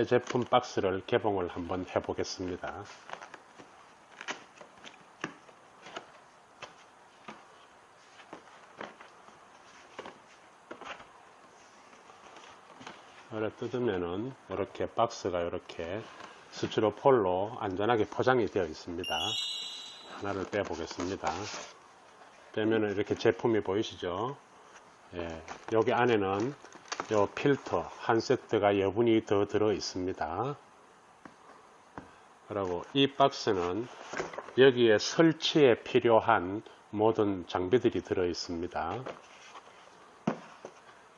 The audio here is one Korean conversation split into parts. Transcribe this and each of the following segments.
새 제품 박스를 개봉을 한번 해 보겠습니다. 뜯으면은 이렇게 박스가 이렇게 스티로폴로 안전하게 포장이 되어 있습니다. 하나를 빼 보겠습니다. 빼면은 이렇게 제품이 보이시죠? 예, 여기 안에는 요 필터 한 세트가 여분이 더 들어 있습니다. 그리고 이 박스는 여기에 설치에 필요한 모든 장비들이 들어 있습니다.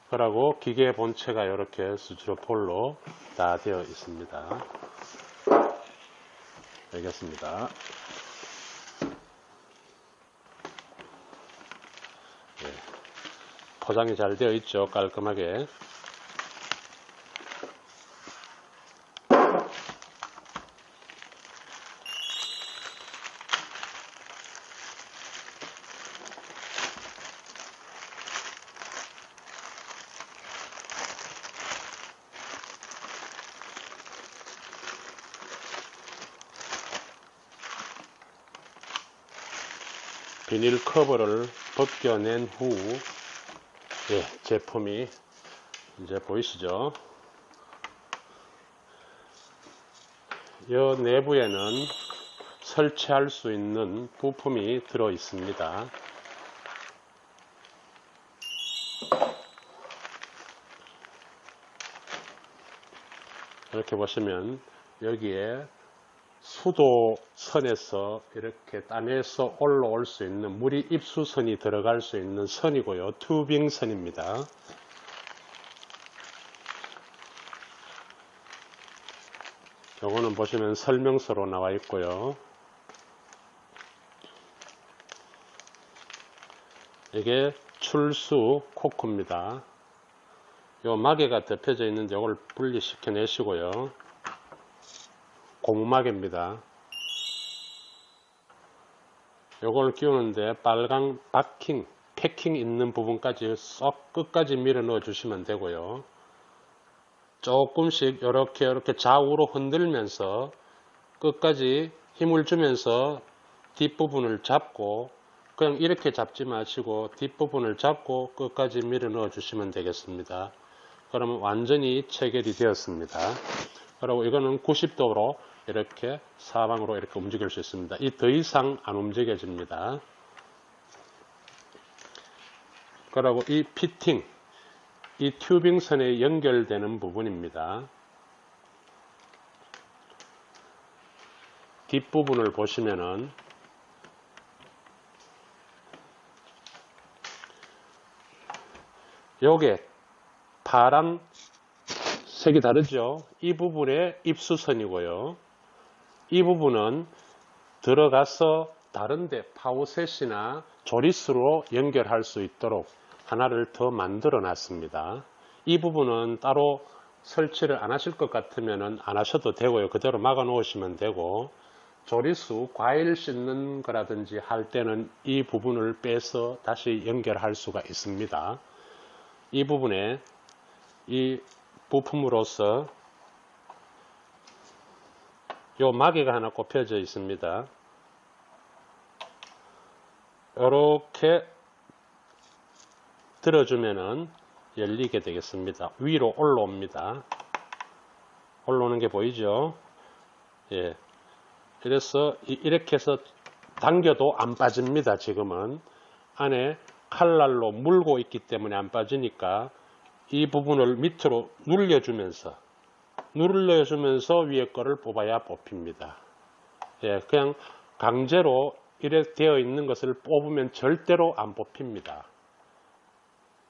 그리고 기계 본체가 이렇게 스티로폴로 다 되어 있습니다. 알겠습니다. 네. 포장이 잘 되어 있죠. 깔끔하게. 비닐 커버를 벗겨낸 후 제품이 이제 보이시죠? 이 내부에는 설치할 수 있는 부품이 들어 있습니다. 이렇게 보시면 여기에 수도선에서 이렇게 따내서 올라올 수 있는 물이 입수선이 들어갈 수 있는 선이고요. 튜빙 선입니다. 요거는 보시면 설명서로 나와 있고요. 이게 출수 코크입니다. 요 마개가 덮여져 있는데 이걸 분리시켜 내시고요. 고무마개입니다. 요걸 끼우는데 빨강 패킹 있는 부분까지 쏙 끝까지 밀어 넣어 주시면 되고요. 조금씩 이렇게 좌우로 흔들면서 끝까지 힘을 주면서 뒷부분을 잡고, 그냥 이렇게 잡지 마시고 뒷부분을 잡고 끝까지 밀어 넣어 주시면 되겠습니다. 그러면 완전히 체결이 되었습니다. 그리고 이거는 90도로 이렇게 사방으로 이렇게 움직일 수 있습니다. 더 이상 안 움직여집니다. 그리고 이 피팅, 이 튜빙 선에 연결되는 부분입니다. 뒷부분을 보시면은 요게 파란 색이 다르죠? 이 부분의 입수선이고요. 이 부분은 들어가서 다른데 파워셋이나 조리스로 연결할 수 있도록 하나를 더 만들어 놨습니다. 이 부분은 따로 설치를 안 하실 것 같으면 안 하셔도 되고요. 그대로 막아 놓으시면 되고, 조리수, 과일 씻는 거라든지 할 때는 이 부분을 빼서 다시 연결할 수가 있습니다. 이 부분에 이 부품으로서 요 마개가 하나 꼽혀져 있습니다. 이렇게 들어주면은 열리게 되겠습니다. 위로 올라옵니다. 올라오는 게 보이죠? 예. 그래서 이렇게 해서 당겨도 안 빠집니다. 지금은 안에 칼날로 물고 있기 때문에 안 빠지니까 이 부분을 밑으로 눌러주면서 위에 거를 뽑아야 뽑힙니다. 예, 그냥 강제로 이렇게 되어 있는 것을 뽑으면 절대로 안 뽑힙니다.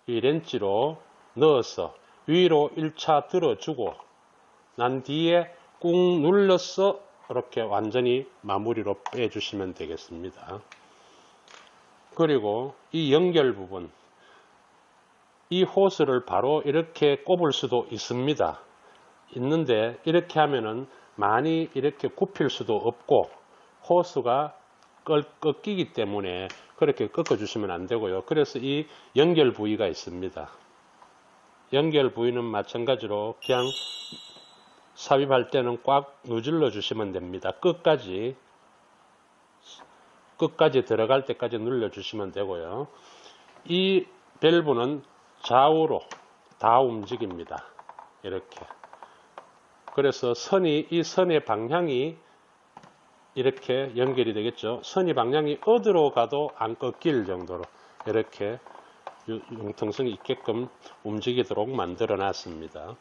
이 렌치로 넣어서 위로 1차 들어주고 난 뒤에 꾹 눌러서 이렇게 완전히 마무리로 빼주시면 되겠습니다. 그리고 이 연결 부분, 이 호스를 바로 이렇게 꼽을 수도 있습니다. 있는데 이렇게 하면은 많이 이렇게 굽힐 수도 없고 호스가 꺾이기 때문에 그렇게 꺾어 주시면 안 되고요. 그래서 이 연결 부위가 있습니다. 연결 부위는 마찬가지로 그냥 삽입할 때는 꽉 누질러 주시면 됩니다. 끝까지 들어갈 때까지 눌러 주시면 되고요. 이 밸브는 좌우로 다 움직입니다. 이렇게. 그래서 이 선의 방향이 이렇게 연결이 되겠죠. 선의 방향이 어디로 가도 안 꺾일 정도로 이렇게 융통성이 있게끔 움직이도록 만들어 놨습니다.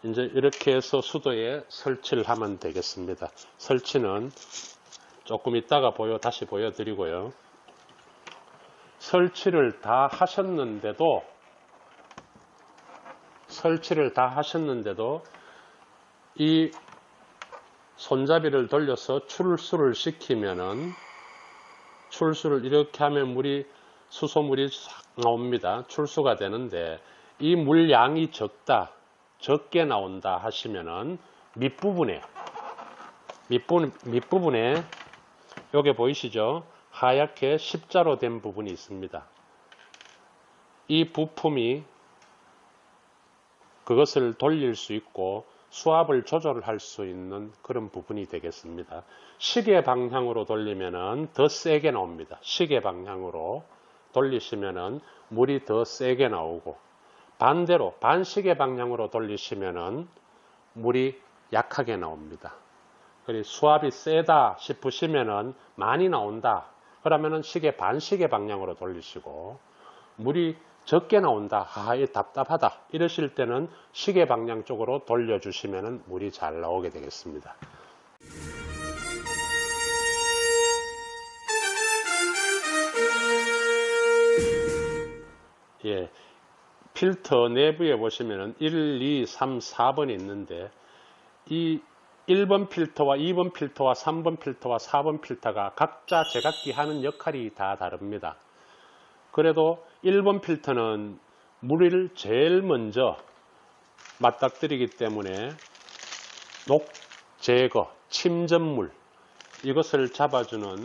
이제 이렇게 해서 수도에 설치를 하면 되겠습니다. 설치는 조금 있다가 다시 보여드리고요. 설치를 다 하셨는데도 이 손잡이를 돌려서 출수를 시키면은 출수를 이렇게 하면 수소물이 싹 나옵니다. 출수가 되는데 이 물량이 적게 나온다 하시면은 밑부분에 여기 보이시죠? 하얗게 십자로 된 부분이 있습니다. 이 부품이 그것을 돌릴 수 있고 수압을 조절할 수 있는 그런 부분이 되겠습니다. 시계 방향으로 돌리면은 더 세게 나옵니다. 시계 방향으로 돌리시면은 물이 더 세게 나오고, 반대로 반시계 방향으로 돌리시면은 물이 약하게 나옵니다. 그리고 수압이 세다 싶으시면은 많이 나온다. 그러면은 반시계 방향으로 돌리시고, 물이 적게 나온다. 답답하다. 이러실 때는 시계 방향 쪽으로 돌려주시면 물이 잘 나오게 되겠습니다. 예, 필터 내부에 보시면은 1, 2, 3, 4번이 있는데 이 1번 필터와 2번 필터와 3번 필터와 4번 필터가 각자 제각기 하는 역할이 다 다릅니다. 그래도 1번 필터는 물을 제일 먼저 맞닥뜨리기 때문에 녹 제거, 침전물 이것을 잡아주는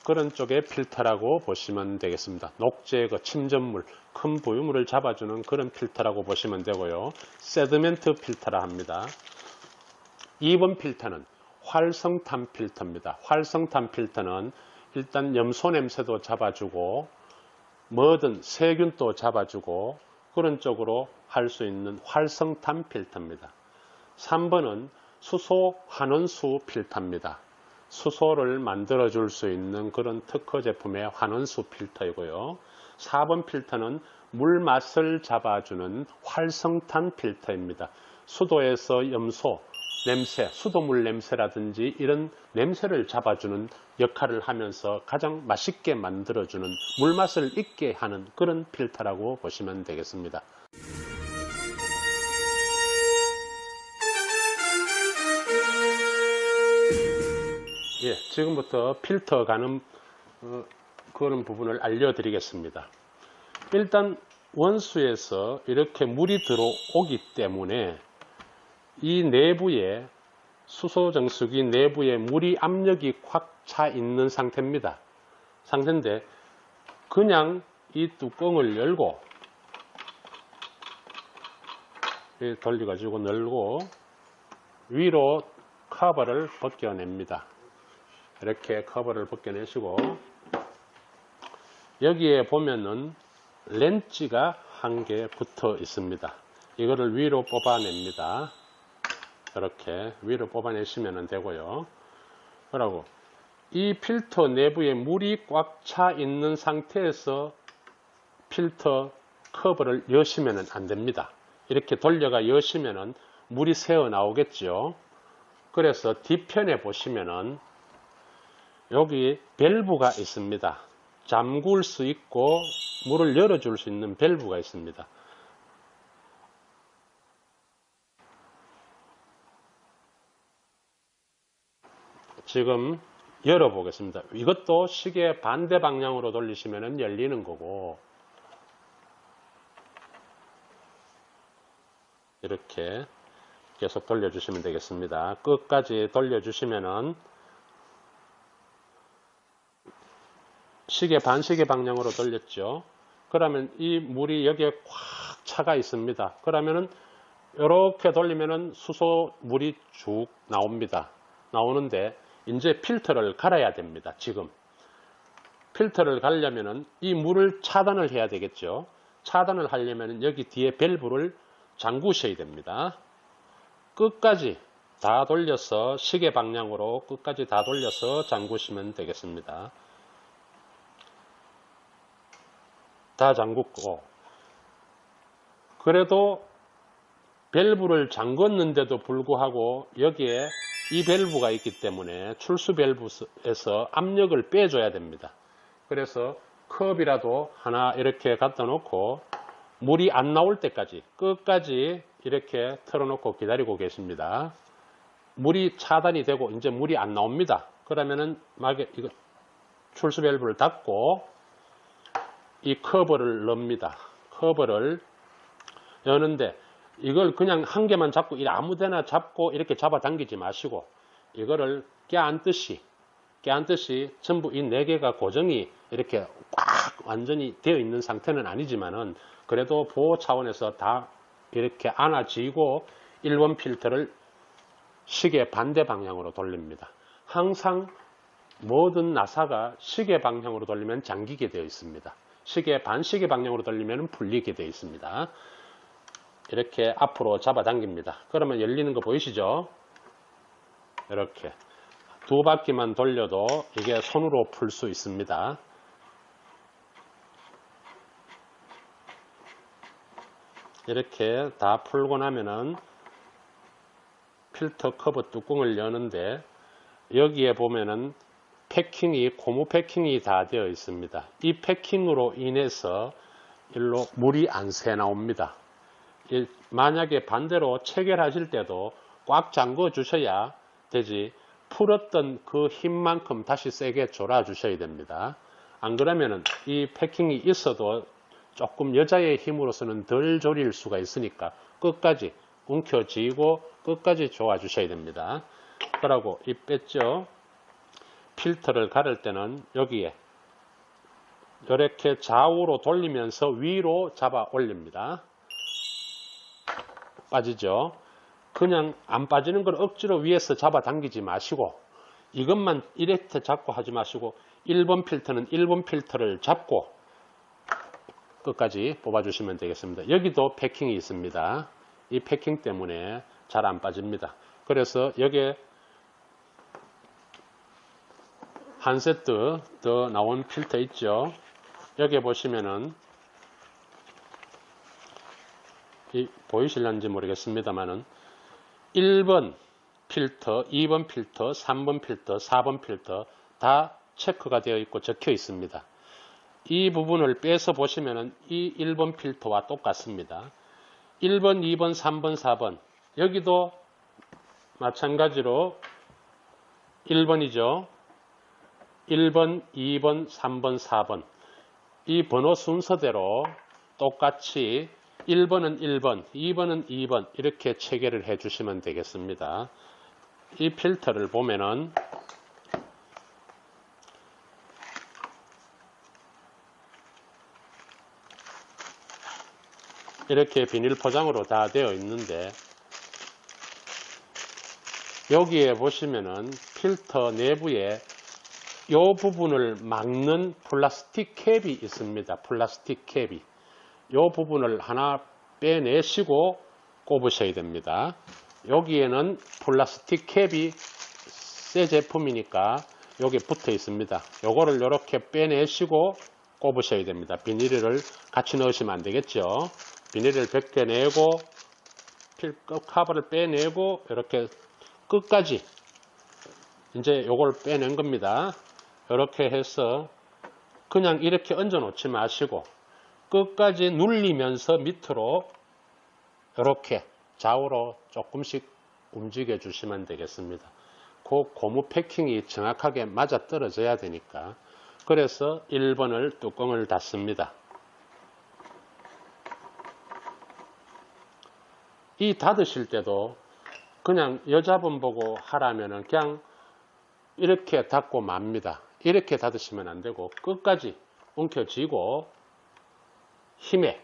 그런 쪽의 필터라고 보시면 되겠습니다. 녹 제거, 침전물, 큰 부유물을 잡아주는 그런 필터라고 보시면 되고요. 세드멘트 필터라 합니다. 2번 필터는 활성탄 필터입니다. 활성탄 필터는 일단 염소 냄새도 잡아주고 뭐든 세균도 잡아주고 그런 쪽으로 할 수 있는 활성탄 필터입니다. 3번은 수소 환원수 필터입니다. 수소를 만들어 줄 수 있는 그런 특허 제품의 환원수 필터이고요. 4번 필터는 물 맛을 잡아주는 활성탄 필터입니다. 수도에서 염소 냄새, 수돗물 냄새라든지 이런 냄새를 잡아주는 역할을 하면서 가장 맛있게 만들어주는 물맛을 있게 하는 그런 필터라고 보시면 되겠습니다. 예, 지금부터 필터 가는 그런 부분을 알려드리겠습니다. 일단 원수에서 이렇게 물이 들어오기 때문에 이 내부에 수소정수기 내부에 물이 압력이 꽉 차 있는 상태인데 그냥 이 뚜껑을 열고 돌려가지고 열고 위로 커버를 벗겨냅니다. 이렇게 커버를 벗겨내시고 여기에 보면은 렌치가 한 개 붙어 있습니다. 이거를 위로 뽑아냅니다. 이렇게 위로 뽑아내시면 되고요. 그리고 이 필터 내부에 물이 꽉 차 있는 상태에서 필터 커버를 여시면 안 됩니다. 이렇게 돌려가 여시면 물이 새어 나오겠죠. 그래서 뒤편에 보시면은 여기 밸브가 있습니다. 잠글 수 있고 물을 열어줄 수 있는 밸브가 있습니다. 지금 열어보겠습니다. 이것도 시계 반대 방향으로 돌리시면 열리는 거고 이렇게 계속 돌려주시면 되겠습니다. 끝까지 돌려주시면은 반시계 방향으로 돌렸죠. 그러면 이 물이 여기에 꽉 차가 있습니다. 그러면은 이렇게 돌리면은 수소물이 쭉 나옵니다. 나오는데 이제 필터를 갈아야 됩니다. 지금 필터를 갈려면은 이 물을 차단을 해야 되겠죠. 차단을 하려면 여기 뒤에 밸브를 잠그셔야 됩니다. 끝까지 다 돌려서 시계 방향으로 끝까지 다 돌려서 잠그시면 되겠습니다. 다 잠그고, 그래도 밸브를 잠궜는데도 불구하고 여기에 이 밸브가 있기 때문에 출수 밸브에서 압력을 빼줘야 됩니다. 그래서 컵이라도 하나 이렇게 갖다 놓고 물이 안 나올 때까지 끝까지 이렇게 틀어놓고 기다리고 계십니다. 물이 차단이 되고 이제 물이 안 나옵니다. 그러면은 이거 출수 밸브를 닫고 이 커버를 넣습니다. 커버를 여는데 이걸 그냥 한 개만 잡고 아무데나 잡고 이렇게 잡아당기지 마시고 이거를 껴안듯이 전부 이 4개가 고정이 이렇게 꽉 완전히 되어 있는 상태는 아니지만은 그래도 보호 차원에서 다 이렇게 안아지고 1번 필터를 시계 반대 방향으로 돌립니다. 항상 모든 나사가 시계 방향으로 돌리면 잠기게 되어 있습니다. 반시계 방향으로 돌리면 풀리게 되어 있습니다. 이렇게 앞으로 잡아당깁니다. 그러면 열리는 거 보이시죠? 이렇게 2바퀴만 돌려도 이게 손으로 풀 수 있습니다. 이렇게 다 풀고 나면은 필터 커버 뚜껑을 여는데 여기에 보면은 고무 패킹이 다 되어 있습니다. 이 패킹으로 인해서 일로 물이 안 새 나옵니다. 만약에 반대로 체결하실 때도 꽉 잠궈 주셔야 되지, 풀었던 그 힘만큼 다시 세게 졸아 주셔야 됩니다. 안 그러면은 이 패킹이 있어도 조금 여자의 힘으로서는 덜 졸일 수가 있으니까 끝까지 움켜쥐고 끝까지 조아 주셔야 됩니다. 그러고 이 뺐죠. 필터를 가를 때는 여기에 이렇게 좌우로 돌리면서 위로 잡아 올립니다. 빠지죠. 그냥 안 빠지는 걸 억지로 위에서 잡아 당기지 마시고 이것만 이렇게 잡고 하지 마시고 1번 필터는 1번 필터를 잡고 끝까지 뽑아 주시면 되겠습니다. 여기도 패킹이 있습니다. 이 패킹 때문에 잘 안 빠집니다. 그래서 여기에 한 세트 더 나온 필터 있죠. 여기 보시면은 보이실런지 모르겠습니다만은 1번 필터, 2번 필터, 3번 필터, 4번 필터 다 체크가 되어 있고 적혀 있습니다. 이 부분을 빼서 보시면은 이 1번 필터와 똑같습니다. 1번, 2번, 3번, 4번 여기도 마찬가지로 1번이죠. 1번, 2번, 3번, 4번 이 번호 순서대로 똑같이 1번은 1번, 2번은 2번 이렇게 체결을 해 주시면 되겠습니다. 이 필터를 보면은 이렇게 비닐 포장으로 다 되어 있는데 여기에 보시면은 필터 내부에 이 부분을 막는 플라스틱 캡이 있습니다. 플라스틱 캡이. 이 부분을 하나 빼내시고 꼽으셔야 됩니다. 여기에는 플라스틱 캡이 새 제품이니까 여기 붙어 있습니다. 요거를 이렇게 빼내시고 꼽으셔야 됩니다. 비닐을 같이 넣으시면 안 되겠죠. 비닐을 벗겨내고 카버를 빼내고 이렇게 끝까지 이제 요걸 빼낸 겁니다. 이렇게 해서 그냥 이렇게 얹어 놓지 마시고 끝까지 눌리면서 밑으로 이렇게 좌우로 조금씩 움직여 주시면 되겠습니다. 그 고무 패킹이 정확하게 맞아 떨어져야 되니까. 그래서 1번을 뚜껑을 닫습니다. 이 닫으실 때도 그냥 여자분 보고 하라면은 그냥 이렇게 닫고 맙니다. 이렇게 닫으시면 안 되고 끝까지 움켜쥐고 힘에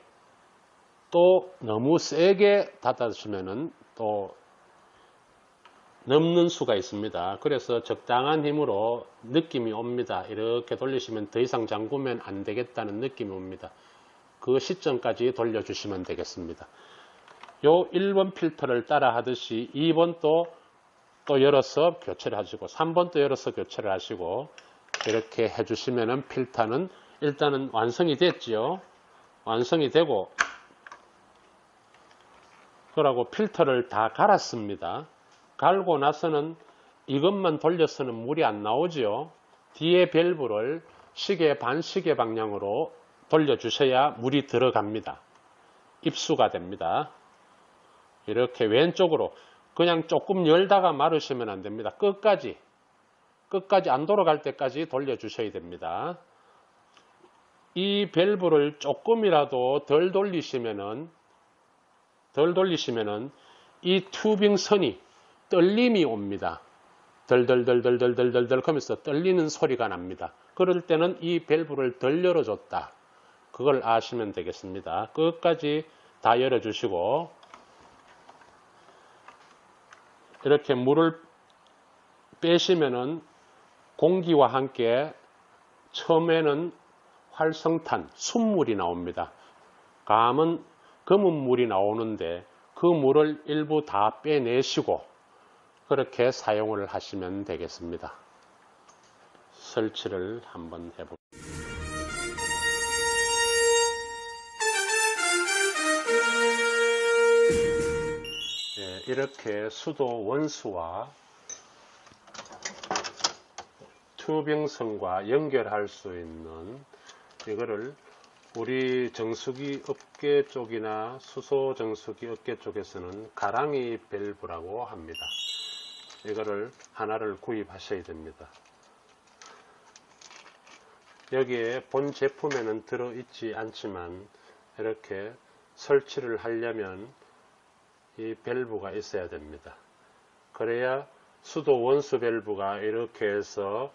또 너무 세게 닫아주면은 또 넘는 수가 있습니다. 그래서 적당한 힘으로 느낌이 옵니다. 이렇게 돌리시면 더 이상 잠그면 안 되겠다는 느낌이 옵니다. 그 시점까지 돌려주시면 되겠습니다. 요 1번 필터를 따라 하듯이 2번도 또 열어서 교체를 하시고 3번도 열어서 교체를 하시고 이렇게 해주시면은 필터는 일단은 완성이 됐죠. 완성이 되고 그러고 필터를 다 갈았습니다. 갈고 나서는 이것만 돌려서는 물이 안 나오죠. 뒤에 밸브를 시계 반시계 방향으로 돌려주셔야 물이 들어갑니다. 입수가 됩니다. 이렇게 왼쪽으로 그냥 조금 열다가 말으시면 안 됩니다. 끝까지 안 돌아갈 때까지 돌려주셔야 됩니다. 이 밸브를 조금이라도 덜 돌리시면은 이 튜빙 선이 떨림이 옵니다. 덜덜덜덜덜덜덜 하면서 떨리는 소리가 납니다. 그럴 때는 이 밸브를 덜 열어줬다. 그걸 아시면 되겠습니다. 끝까지 다 열어주시고 이렇게 물을 빼시면은 공기와 함께 처음에는 활성탄, 순물이 나옵니다. 검은 물이 나오는데 그 물을 일부 다 빼내시고 그렇게 사용을 하시면 되겠습니다. 설치를 한번 해볼게요. 네, 이렇게 수도 원수와 튜빙선과 연결할 수 있는 이거를 우리 정수기 업계 쪽이나 수소 정수기 업계 쪽에서는 가랑이 밸브라고 합니다. 이거를 하나를 구입하셔야 됩니다. 여기에 본 제품에는 들어있지 않지만 이렇게 설치를 하려면 이 밸브가 있어야 됩니다. 그래야 수도 원수 밸브가 이렇게 해서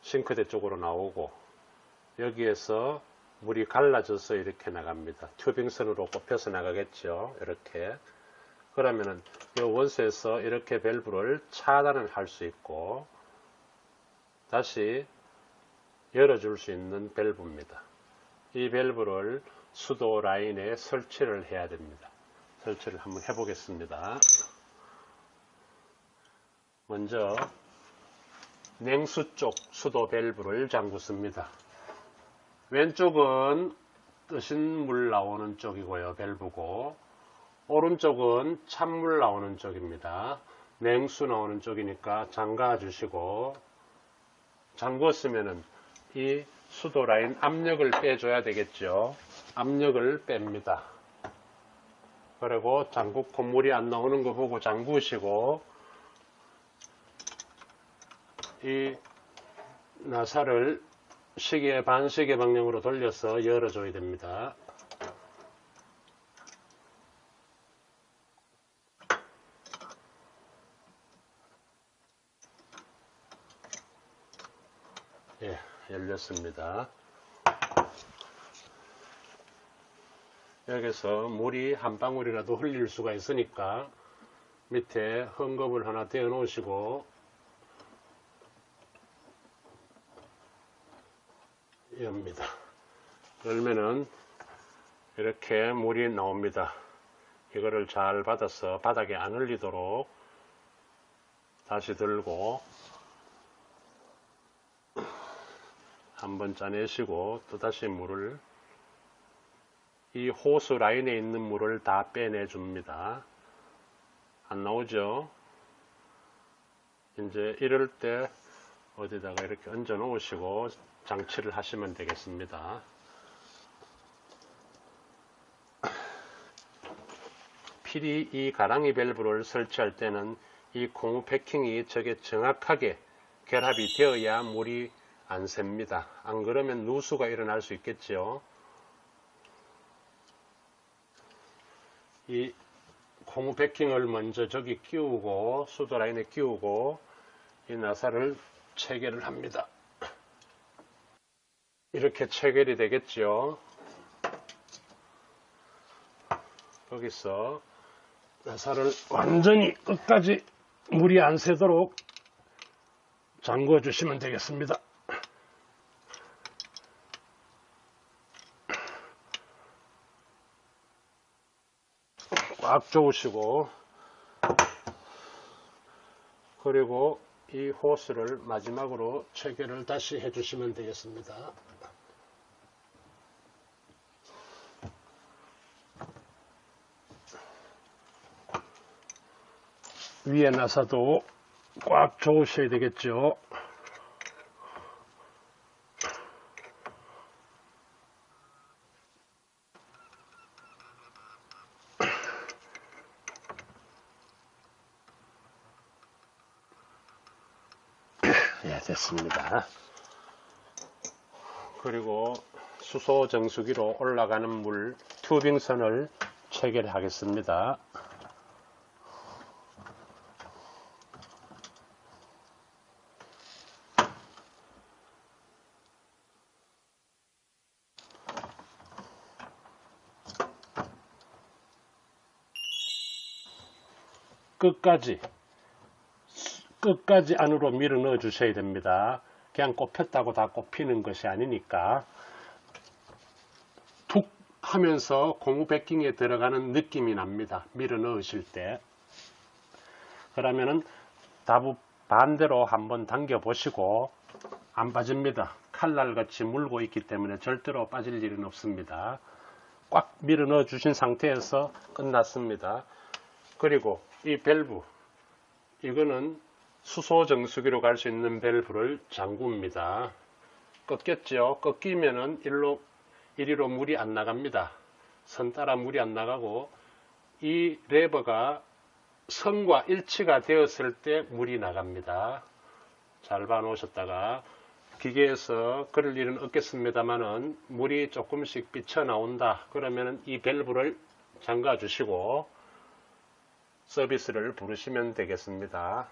싱크대 쪽으로 나오고 여기에서 물이 갈라져서 이렇게 나갑니다. 튜빙선으로 꼽혀서 나가겠죠. 이렇게. 그러면은 이 원수에서 이렇게 밸브를 차단을 할 수 있고 다시 열어줄 수 있는 밸브입니다. 이 밸브를 수도 라인에 설치를 해야 됩니다. 설치를 한번 해보겠습니다. 먼저 냉수 쪽 수도 밸브를 잠그습니다. 왼쪽은 뜨신 물 나오는 쪽이고요. 밸브고 오른쪽은 찬물 나오는 쪽입니다. 냉수 나오는 쪽이니까 잠가 주시고 잠궜으면은 이 수도 라인 압력을 빼줘야 되겠죠. 압력을 뺍니다. 그리고 잠그고 물이 안 나오는 거 보고 잠그시고 이 나사를 시계 반시계 방향으로 돌려서 열어줘야 됩니다. 예, 열렸습니다. 여기서 물이 한 방울이라도 흘릴 수가 있으니까 밑에 헝겊을 하나 떼어 놓으시고 엽니다. 열면은 이렇게 물이 나옵니다. 이거를 잘 받아서 바닥에 안 흘리도록 다시 들고 한번 짜내시고 또다시 물을 이 호수 라인에 있는 물을 다 빼내 줍니다. 안 나오죠? 이제 이럴 때 어디다가 이렇게 얹어 놓으시고 장치를 하시면 되겠습니다. 필히 이 가랑이 밸브를 설치할 때는 이 고무 패킹이 저게 정확하게 결합이 되어야 물이 안 셉니다. 안 그러면 누수가 일어날 수 있겠죠. 이 고무 패킹을 먼저 저기 끼우고 수도 라인에 끼우고 이 나사를 체결을 합니다. 이렇게 체결이 되겠죠. 거기서 나사를 완전히 끝까지 물이 안 새도록 잠궈 주시면 되겠습니다. 꽉 조으시고, 그리고 이 호스를 마지막으로 체결을 다시 해주시면 되겠습니다. 위에 나사도 꽉 조으셔야 되겠죠. 예, 됐습니다. 그리고 수소 정수기로 올라가는 물 튜빙선을 체결하겠습니다. 끝까지 안으로 밀어 넣어 주셔야 됩니다. 그냥 꼽혔다고 다 꼽히는 것이 아니니까 툭 하면서 고무 베킹에 들어가는 느낌이 납니다. 밀어 넣으실 때. 그러면은 반대로 한번 당겨 보시고 안 빠집니다. 칼날같이 물고 있기 때문에 절대로 빠질 일은 없습니다. 꽉 밀어 넣어 주신 상태에서 끝났습니다. 그리고 이 밸브, 이거는 수소 정수기로 갈 수 있는 밸브를 잠굽니다. 꺾였죠? 꺾이면은 이리로 물이 안 나갑니다. 선 따라 물이 안 나가고, 이 레버가 선과 일치가 되었을 때 물이 나갑니다. 잘 봐 놓으셨다가, 기계에서 그럴 일은 없겠습니다만은 물이 조금씩 삐쳐나온다. 그러면은 이 밸브를 잠가 주시고 서비스를 부르시면 되겠습니다.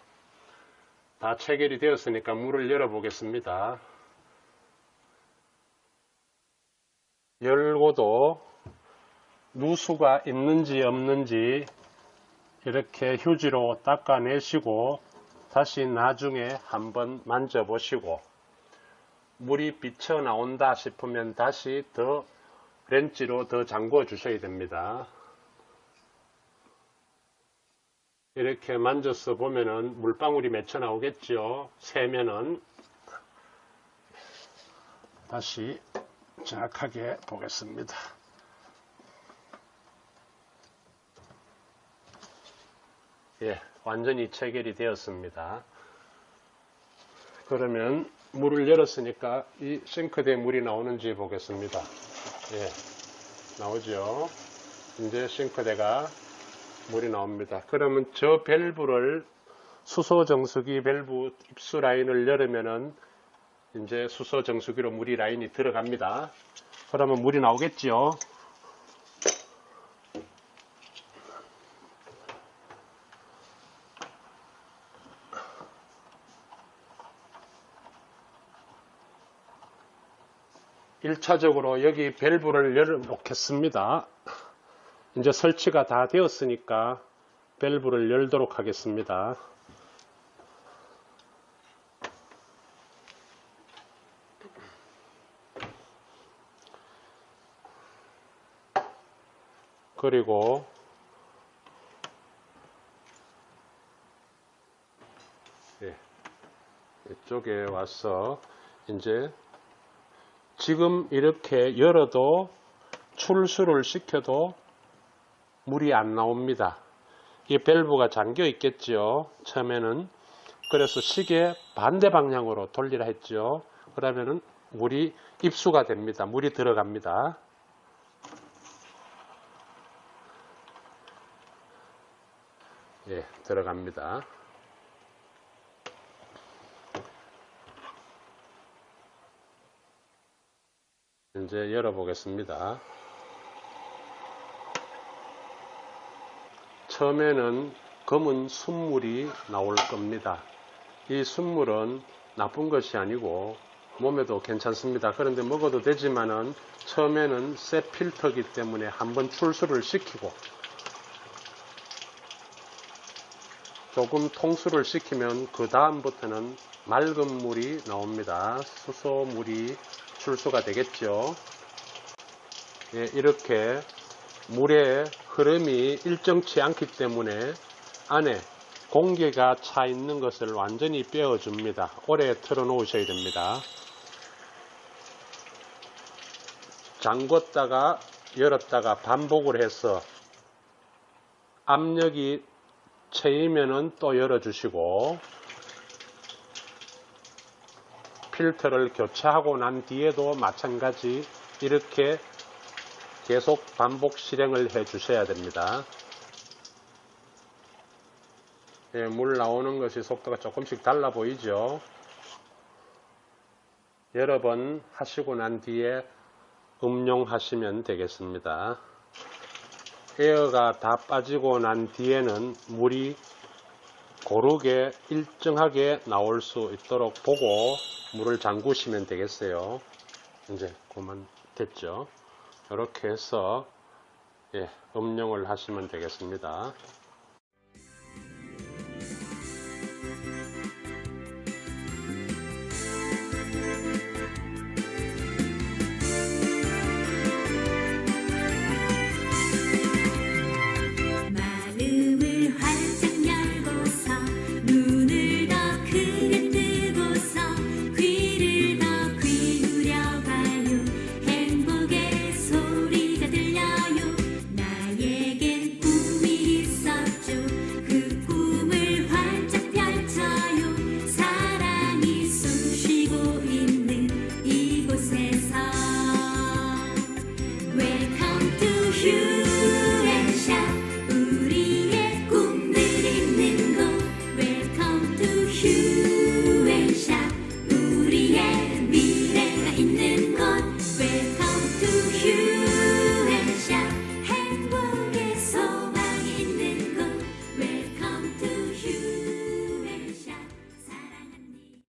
다 체결이 되었으니까 물을 열어 보겠습니다. 열고도 누수가 있는지 없는지 이렇게 휴지로 닦아내시고 다시 나중에 한번 만져보시고, 물이 비쳐 나온다 싶으면 다시 렌치로 더 잠궈 주셔야 됩니다. 이렇게 만져서 보면은 물방울이 맺혀 나오겠죠. 새면은 다시 정확하게 보겠습니다. 예, 완전히 체결이 되었습니다. 그러면 물을 열었으니까 이 싱크대에 물이 나오는지 보겠습니다. 예, 나오죠. 이제 싱크대가 물이 나옵니다. 그러면 저 밸브를, 수소 정수기 밸브 입수 라인을 열으면은 이제 수소 정수기로 물이 라인이 들어갑니다. 그러면 물이 나오겠죠. 1차적으로 여기 밸브를 열어 놓겠습니다. 이제 설치가 다 되었으니까 밸브를 열도록 하겠습니다. 그리고 이쪽에 와서 이제 지금 이렇게 열어도 출수를 시켜도 물이 안 나옵니다. 이 밸브가 잠겨 있겠죠. 처음에는. 그래서 시계 반대 방향으로 돌리라 했죠. 그러면은 물이 입수가 됩니다. 물이 들어갑니다. 예, 들어갑니다. 이제 열어보겠습니다. 처음에는 검은 순물이 나올 겁니다. 이 순물은 나쁜 것이 아니고 몸에도 괜찮습니다. 그런데 먹어도 되지만은 처음에는 쇠 필터이기 때문에 한번 출수를 시키고 조금 통수를 시키면 그 다음부터는 맑은 물이 나옵니다. 수소물이 출수가 되겠죠. 예, 이렇게 물의 흐름이 일정치 않기 때문에 안에 공기가 차 있는 것을 완전히 빼어줍니다. 오래 틀어 놓으셔야 됩니다. 잠궜다가 열었다가 반복을 해서 압력이 채이면은 또 열어주시고, 필터를 교체하고 난 뒤에도 마찬가지 이렇게 계속 반복 실행을 해 주셔야 됩니다. 예, 물 나오는 것이 속도가 조금씩 달라 보이죠. 여러 번 하시고 난 뒤에 음용하시면 되겠습니다. 에어가 다 빠지고 난 뒤에는 물이 고르게 일정하게 나올 수 있도록 보고 물을 잠그시면 되겠어요. 이제 그만 됐죠. 이렇게 해서 음용을 하시면 되겠습니다. You